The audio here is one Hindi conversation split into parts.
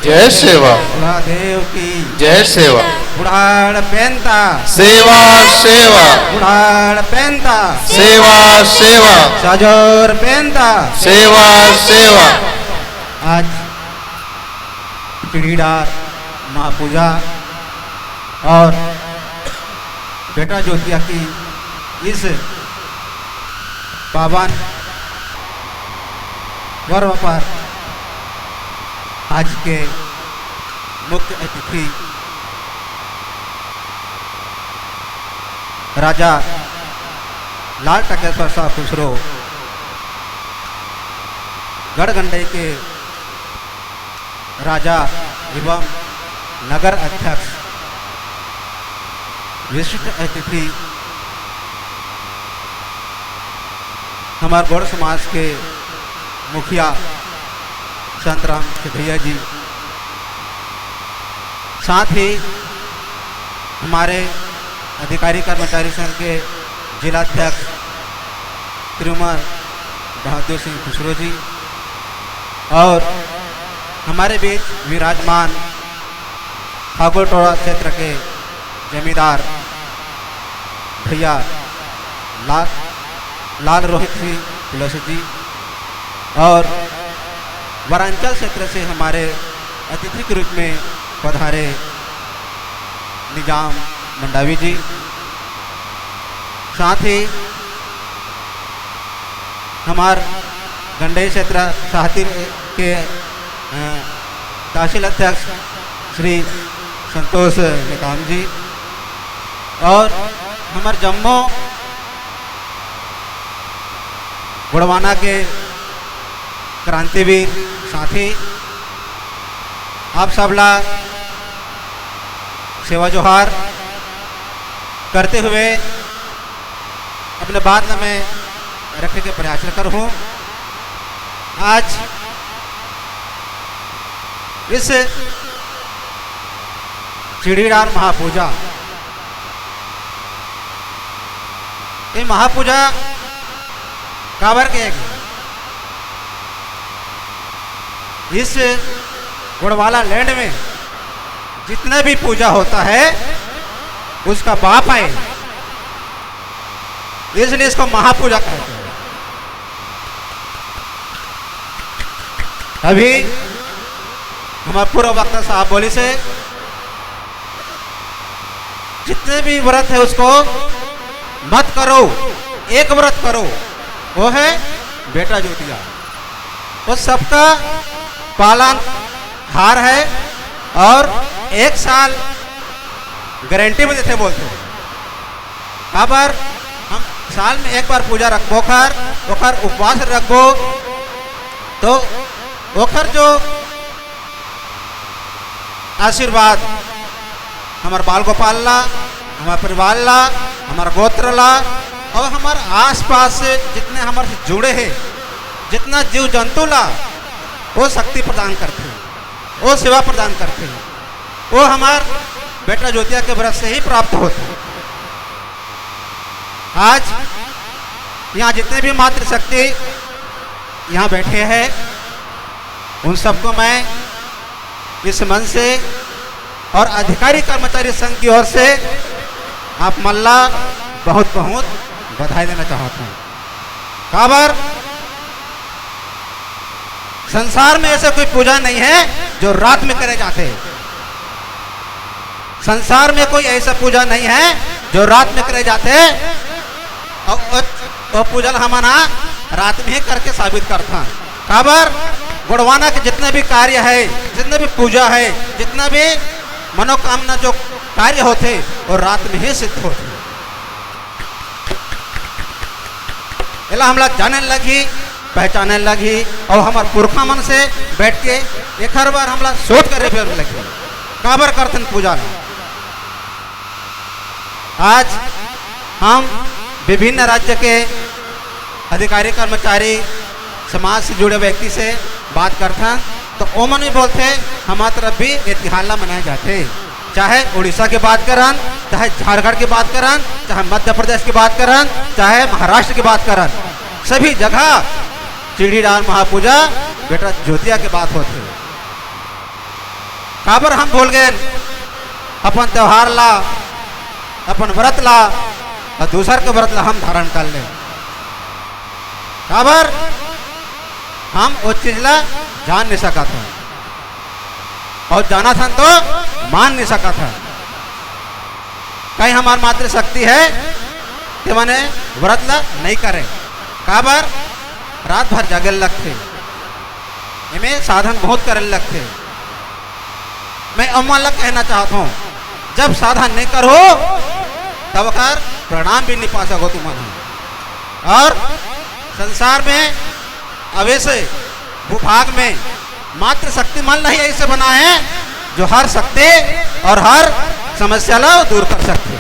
जय सेवा देव की जय सेवा बुढ़ाड़ पेंता सेवा सेवा बुढ़ाड़ पेंता सेवा सेवा सजोर पेंता सेवा सेवा। आज चिड़ीदार महापूजा और बेटा ज्योतिया की इस पावन पर्व पर आज के मुख्य अतिथि राजा लाल टकेश्वर शाह खुसरो गढ़गंडई के राजा एवं नगर अध्यक्ष, विशिष्ट अतिथि हमारे गौड़ समाज के मुखिया संतराम भैया जी, साथ ही हमारे अधिकारी कर्मचारी संघ के जिलाध्यक्ष तिरुमल बहादुर सिंह खुसरो जी और हमारे बीच विराजमान ठाकुरटोला क्षेत्र के जमींदार भैया लाल रोहित सिंह तुलसी जी और वरांचल क्षेत्र से हमारे अतिथि के रूप में पधारे निजाम मंडावी जी, साथ ही हमारे गंडई क्षेत्र साहती के तहसील अध्यक्ष श्री संतोष निकाम जी और हमारे जम्मू गुड़वाना के क्रांतिवीर साथी, आप सबला सेवा जोहार करते हुए अपने बात में रखने के प्रयास कर हूँ। आज इस चिड़ीदार महापूजा, ये महापूजा काबर के इस गुड़वाला लैंड में जितना भी पूजा होता है उसका बाप है, इसलिए इसको महापूजा कहते हैं। अभी हमारे पूर्व वक्ता साहब बोली से जितने भी व्रत है उसको मत करो, एक व्रत करो, वो है बेटा ज्योतिया। वो सबका पालन हार है और 1 साल गारंटी में देते बोलते हैं। अगर हम साल में एक बार पूजा रखबो ओकर उपवास रखबो तो ओकर जो आशीर्वाद हमारे बाल गोपाल ला, हमारे परिवार ला, हमारे गोत्र ला और हमारे आसपास से जितने हमारे से जुड़े हैं, जितना जीव जंतु ला, वो शक्ति प्रदान करते हैं, वो सेवा प्रदान करते हैं, वो हमार बेटा ज्योतिया के व्रत से ही प्राप्त होते हैं। आज यहाँ जितने भी मातृशक्ति यहाँ बैठे हैं उन सबको मैं इस मन से और अधिकारी कर्मचारी संघ की ओर से आप मल्ला बहुत बहुत बधाई देना चाहता हूँ। काबर संसार में ऐसा कोई पूजा नहीं है जो रात में करे जाते हैं। संसार में कोई ऐसा पूजा नहीं है जो रात में करे जाते हैं और पूजा हमारा रात में ही करके साबित करता है। काबर गुड़वाना के जितने भी कार्य है, जितने भी पूजा है, जितना भी मनोकामना जो कार्य होते वो रात में ही सिद्ध होते। हम लोग जाने लगी, पहचाने लगी और हमारे पुरखा मन से बैठ के एक हर बार हम लोग सोच करे फिर लगे काबर करते पूजा में। आज हम विभिन्न राज्य के अधिकारी कर्मचारी समाज से जुड़े व्यक्ति से बात करते हैं तो ओमन भी बोलते हमारे तरफ भी ये तिहार मनाए जाते, चाहे उड़ीसा की बात करन, चाहे झारखंड की बात करन, चाहे मध्य प्रदेश की बात करन, चाहे महाराष्ट्र की बात करन, सभी जगह चिड़ीदार महापूजा बेटा ज्योतिया की बात होती है। काबर हम भूल गए अपन त्योहार ला, अपन व्रत ला और दूसर के व्रत ला हम धारण कर ले। काबर हम उस चीज ला जान नहीं सका था और जाना था तो मान नहीं सका था। कहीं हमारी मात्र शक्ति है कि मैंने व्रत ला नहीं करे। काबर रात भर जागल लगते, इमें साधन बहुत करे लगते। मैं अम्मा ला कहना चाहता हूँ, जब साधन नहीं करो तब कर प्रणाम भी नहीं पा सको तुम्हारा। और संसार में अवैसे भूभाग में मात्र शक्ति मन नहीं ऐसे बना है जो हर शक्ति और हर समस्या ला दूर कर सकते।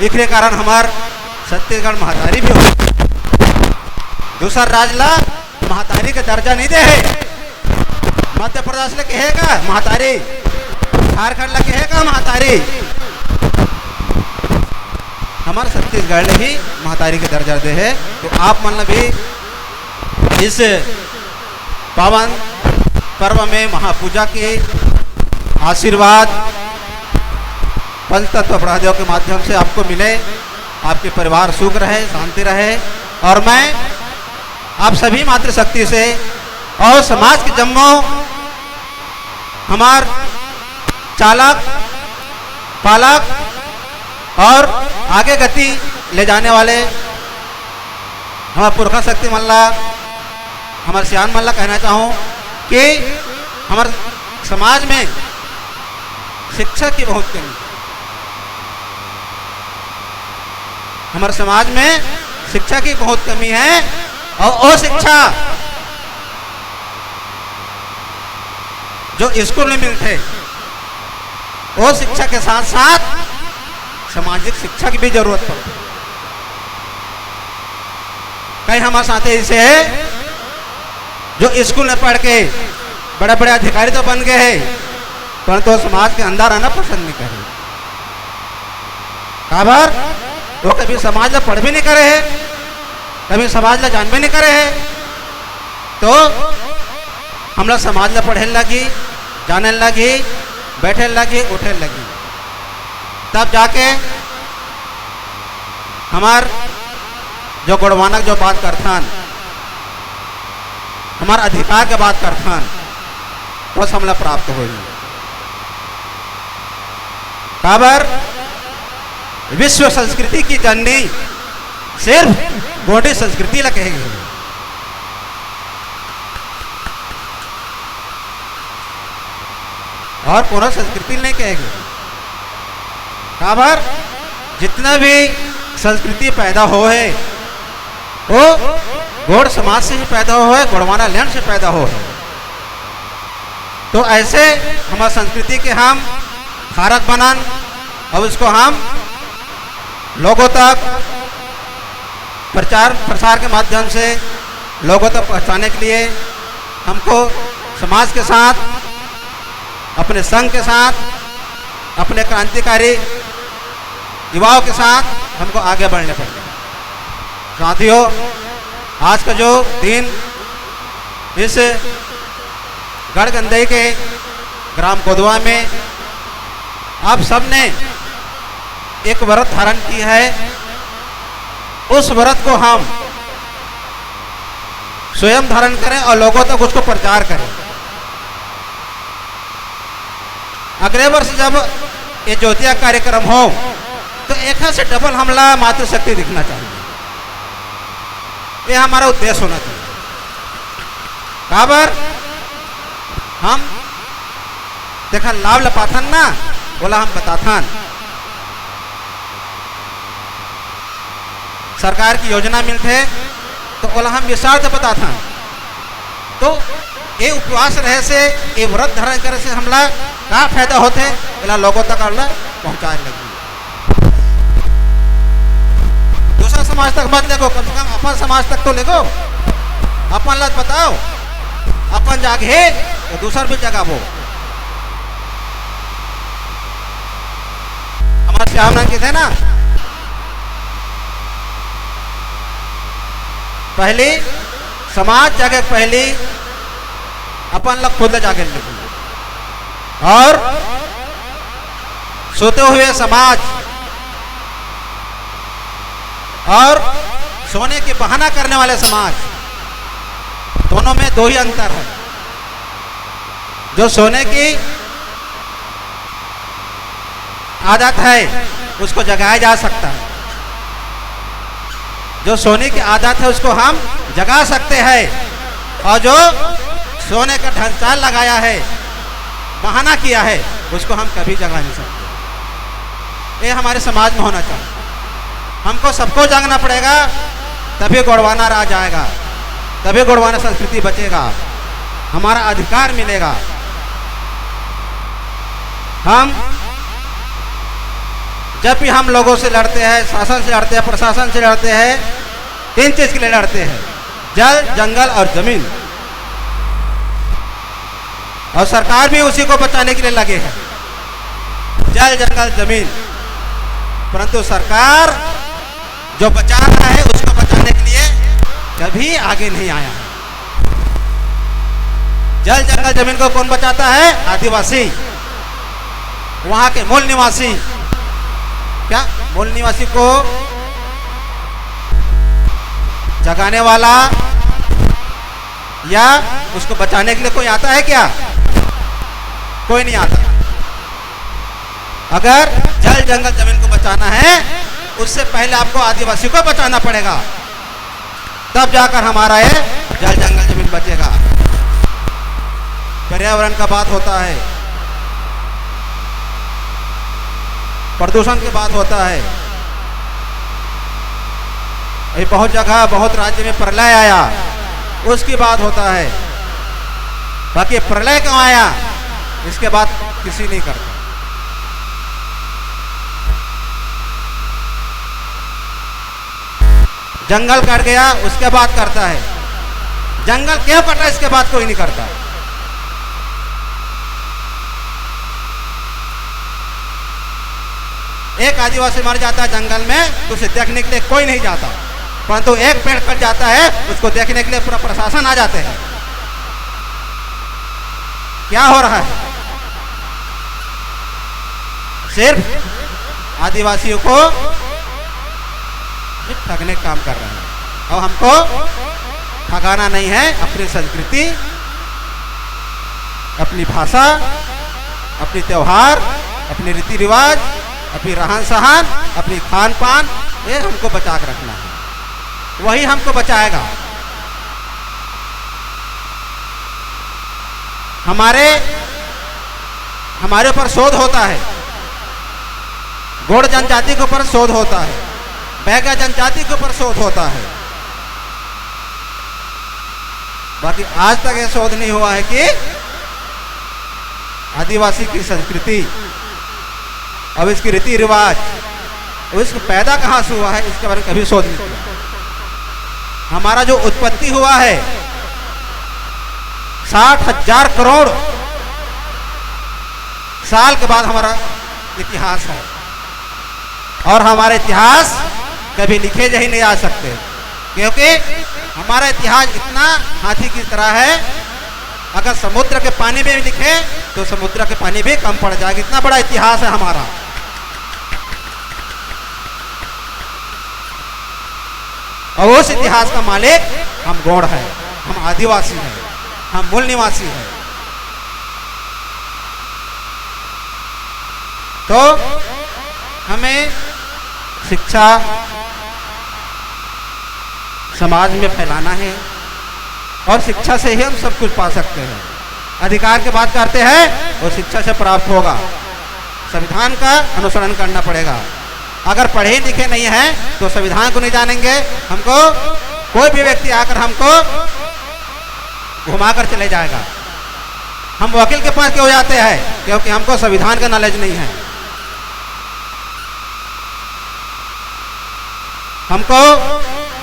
इसके कारण हमार छत्तीसगढ़ महातारी भी हो, दूसरा राज्य ला महातारी का दर्जा नहीं दे है। मध्य प्रदेश ले कहेगा महातारी, झारखंड ला कहेगा महातारी, हमारे छत्तीसगढ़ ने भी महातारी के दर्जा दे है। तो आप मन भी इस पावन पर्व में महापूजा के आशीर्वाद पंचतत्व ब्रह्मदेव के माध्यम से आपको मिले, आपके परिवार सुख रहे, शांति रहे। और मैं आप सभी मातृशक्ति से और समाज के जम्मो हमार चालक पालक और आगे गति ले जाने वाले हमारे पुरखा शक्ति मल्ला, हमारे सियान मल्ला कहना चाहूँ कि हमारे समाज में शिक्षा की बहुत कमी, हमारे समाज में शिक्षा की बहुत कमी है। और वो शिक्षा जो स्कूल में मिलते, वो शिक्षा के साथ साथ सामाजिक शिक्षा की भी जरूरत पड़ती। कई हमारे साथ ऐसे है जो स्कूल में पढ़ के बड़े बड़े अधिकारी तो बन गए हैं, परंतु समाज के अंदर आना पसंद नहीं करे। काबर वो कभी समाज ला पढ़ भी नहीं करे है, कभी समाज ला जान भी नहीं करे है। तो हम लोग समाज ला पढ़े लगी, जाने लगी, बैठे लगी, उठे लगी, तब जाके हमार जो गुणवानक जो बात करथान, हमारा अधिकार के बात करथान, वो हमला प्राप्त हो। काबर विश्व संस्कृति की जननी सिर्फ गोंडी संस्कृति ला कहेगी, और पूरा संस्कृति नहीं कहेगी। काबर जितना भी संस्कृति पैदा हो है वो गौड़ समाज से ही पैदा हो है, गौड़वाना लैंड से पैदा हो है। तो ऐसे हमारी संस्कृति के हम खारक बनान और उसको हम लोगों तक प्रचार प्रसार के माध्यम से लोगों तक पहुंचाने के लिए हमको समाज के साथ, अपने संघ के साथ, अपने क्रांतिकारी युवाओं के साथ हमको आगे बढ़ने पड़ेंगे। साथियों, आज का जो दिन इस गढ़गंदई के ग्राम कोदवा में आप सबने एक व्रत धारण की है, उस व्रत को हम स्वयं धारण करें और लोगों तक उसको प्रचार करें। अगले वर्ष जब ये ज्योतिया कार्यक्रम हो तो एक से डबल हमला मातृशक्ति दिखना चाहिए, ये हमारा उद्देश्य होना चाहिए। काबर हम देखा लाभ लपाथन ना बोला, हम बताथन सरकार की योजना मिलते तो बोला हम विस्तार से बताथन। तो ये उपवास रहे से, ये व्रत धारण करे से हमला का फायदा होते बोला लोगों तक हमला पहुंचाने लगी। दूसरा समाज तक मत लेगो, कम से कम अपन समाज तक तो लेगो, अपन लत बताओ, अपन जागे तो दूसर भी जगाबो। हमारे श्याम नाम के थे ना, पहली समाज जगह पहली अपन लोग खुद जागे निकले। और सोते हुए समाज और सोने के बहाना करने वाले समाज, दोनों में दो ही अंतर है। जो सोने की आदत है उसको जगाया जा सकता है, जो सोने की आदत है उसको हम जगा सकते हैं, और जो सोने का ढांचा लगाया है, बहाना किया है, उसको हम कभी जगा नहीं सकते। ये हमारे समाज में होना चाहिए। हमको सबको जागना पड़ेगा, तभी गोंडवाना राज आएगा, तभी गोंडवाना संस्कृति बचेगा, हमारा अधिकार मिलेगा। हम जब भी हम लोगों से लड़ते हैं, शासन से लड़ते हैं, प्रशासन से लड़ते हैं, 3 चीज के लिए लड़ते हैं: जल, जंगल और जमीन। और सरकार भी उसी को बचाने के लिए लगे है, जल, जंगल, जमीन। परंतु सरकार जो बचा रहा है उसको बचाने के लिए कभी आगे नहीं आया है। जल, जंगल, जमीन को कौन बचाता है? आदिवासी, वहां के मूल निवासी। क्या मूल निवासी को जगाने वाला या उसको बचाने के लिए कोई आता है क्या? कोई नहीं आता। अगर जल, जंगल, जमीन को बचाना है, उससे पहले आपको आदिवासी को बचाना पड़ेगा, तब जाकर हमारा ये जल, जंगल, जमीन बचेगा। पर्यावरण का बात होता है, प्रदूषण की बात होता है। ये बहुत जगह, बहुत राज्य में प्रलय आया, उसकी बात होता है। बाकी प्रलय क्यों आया, इसके बात किसी नहीं करता। जंगल कट गया, उसके बाद करता है। जंगल क्यों कटा, इसके बाद कोई नहीं करता। एक आदिवासी मर जाता है जंगल में तो उसे देखने के लिए कोई नहीं जाता, परंतु एक पेड़ कट जाता है उसको देखने के लिए पूरा प्रशासन आ जाते हैं। क्या हो रहा है? सिर्फ आदिवासियों को ठगने का काम कर रहे हैं। और हमको ठगाना नहीं है, अपनी संस्कृति, अपनी भाषा, अपनी त्योहार, अपने रीति रिवाज, अपनी रहन सहन, अपनी खान पान, ये हमको बचा कर रखना है। वही हमको बचाएगा। हमारे ऊपर शोध होता है, गोंड जनजाति के ऊपर शोध होता है, बैगा जनजाति के ऊपर शोध होता है। बाकी आज तक यह शोध नहीं हुआ है कि आदिवासी की संस्कृति अब इसकी रीति रिवाज इसको पैदा कहां से हुआ है, इसके बारे में कभी शोध नहीं किया। हमारा जो उत्पत्ति हुआ है 60,000 करोड़ साल के बाद हमारा इतिहास है, और हमारे इतिहास कभी लिखे ही नहीं आ सकते, क्योंकि हमारा इतिहास इतना हाथी की तरह है। अगर समुद्र के पानी में भी लिखे तो समुद्र के पानी भी कम पड़ जाएगा, इतना बड़ा इतिहास है हमारा। और उस इतिहास का मालिक हम गौड़ है, हम आदिवासी हैं, हम मूल निवासी हैं। तो हमें शिक्षा समाज में फैलाना है, और शिक्षा से ही हम सब कुछ पा सकते हैं। अधिकार की बात करते हैं वो शिक्षा से प्राप्त होगा, संविधान का अनुसरण करना पड़ेगा। अगर पढ़े लिखे नहीं हैं तो संविधान को नहीं जानेंगे। हमको कोई भी व्यक्ति आकर हमको घुमाकर चले जाएगा। हम वकील के पास क्यों जाते हैं? क्योंकि हमको संविधान का नॉलेज नहीं है। हमको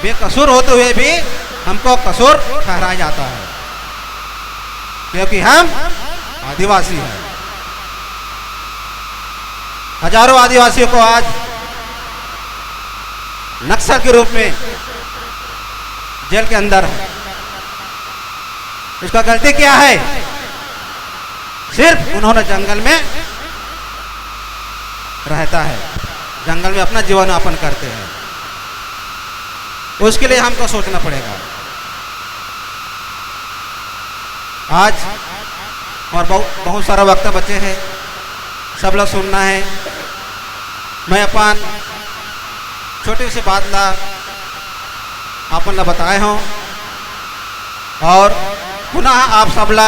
बेकसूर होते हुए भी हमको कसूर ठहराया जाता है, क्योंकि हम आदिवासी हैं। हजारों आदिवासियों को आज नक्सल के रूप में जेल के अंदर है। इसका गलती क्या है? सिर्फ उन्होंने जंगल में रहता है, जंगल में अपना जीवन यापन करते हैं। उसके लिए हमको सोचना पड़ेगा। आज और बहुत सारा वक्त बचे हैं, सब लोग सुनना है। मैं अपन छोटी सी बात ला आपन ला बताए हूँ और पुनः आप सब ला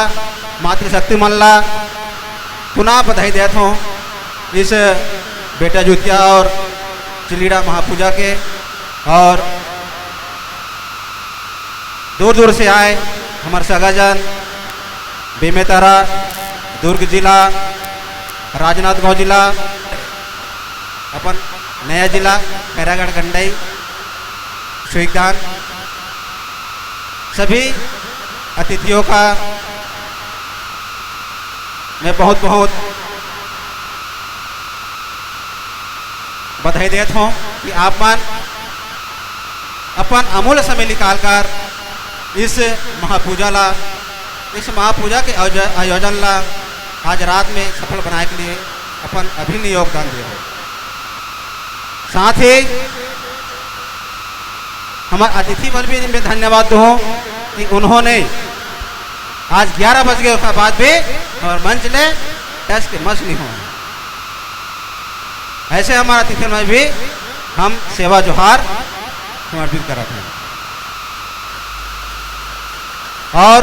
मातृशक्ति मन ला पुनः बधाई देता हूँ इस बेटा जुतिया और चिलीड़ा महापूजा के। और दूर दूर से आए हमारे सगाजन बेमेतरा, दुर्ग जिला, राजनांदगांव जिला, अपन नया जिला खैरागढ़ गंडई, स्वीदान, सभी अतिथियों का मैं बहुत बहुत बधाई देता हूँ कि आप अपन अमूल्य समय निकालकर इस महापूजा ला, इस महापूजा के आयोजन ला आज रात में सफल बनाने के लिए अपन अभिन्न योगदान दे रहे। साथ ही हमारे अतिथि पर भी मैं धन्यवाद दूँ कि उन्होंने आज 11 बज गए उसके बाद भी और मंच ने टच के मस नहीं हुआ। ऐसे हमारे अतिथि में भी हम सेवा जोहार समर्पित कराते हैं। और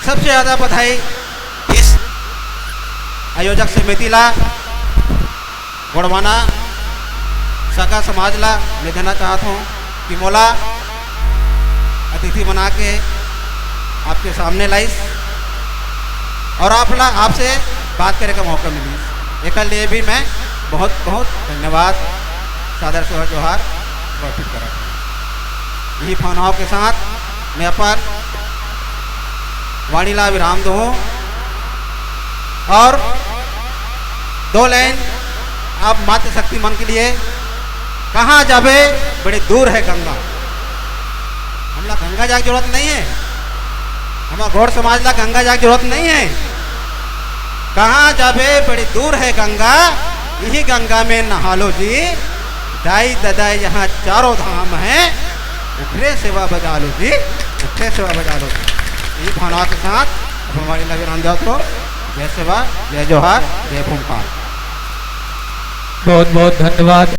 सबसे ज़्यादा बधाई इस आयोजक समिति ला, गोड़वाना सका समाज ला मैं देना चाहता हूँ कि मोला अतिथि बना के आपके सामने लाइस और आपसे बात करने का मौका मिली। एक लिए भी मैं बहुत बहुत धन्यवाद सादर सेवा जोहार समर्पित करा। यही भावनाओं के साथ मैं अपन वाणी ला विराम दूँ और 2 लाइन आप मातृशक्ति मन के लिए। कहाँ जाबे बड़े दूर है गंगा, हमला गंगा जाके जरूरत नहीं है, हमारा गौड़ समाज ला गंगा जाके जरूरत नहीं है। कहाँ जाबे बड़ी दूर है गंगा, यही गंगा में नहा लो जी, दाई ददाई यहाँ चारों धाम हैं, उठे सेवा बजा लो जी, उठे सेवा बजा लो जी। यही भावना के साथ हमारी लगे रामदास को जय सेवा, जय जोहार, जय भूमकाल। बहुत बहुत धन्यवाद।